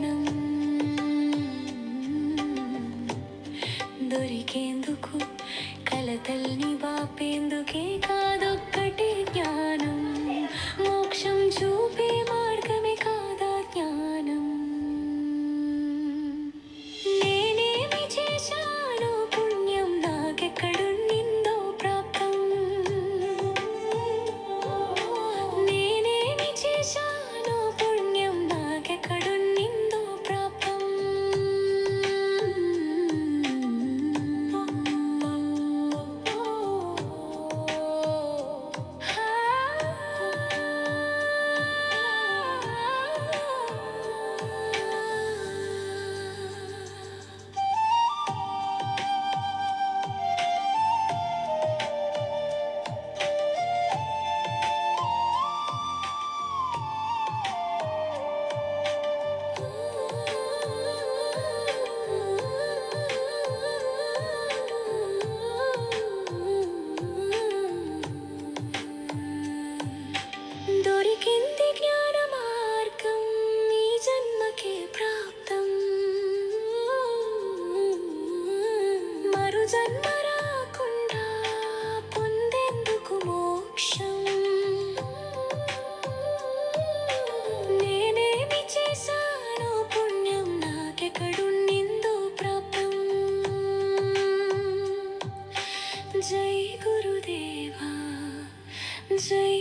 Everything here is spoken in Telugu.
జ్ఞానం దొరికేందుకు కలతల్ని బాపేందుకే కాదొక్కటే జ్ఞానం మోక్షం చూపే మార్గమే కాదా జ్ఞానం నేనేమి చేశాను పుణ్యం నాకెక్కడుండిందో ప్రాప్తం నేనేమి చేశాను పుణ్యం నాకెక్కడుండిందో ప్రాప్తం దొరికింది జ్ఞాన మార్గం ఈ జన్మకే ప్రాప్తం మరు జన్మ రాకుండా పొందేందుకు మోక్షం నేనేమి చేశాను పుణ్యం నాకెక్కడుండిందో ప్రాప్తం జై గురుదేవా జై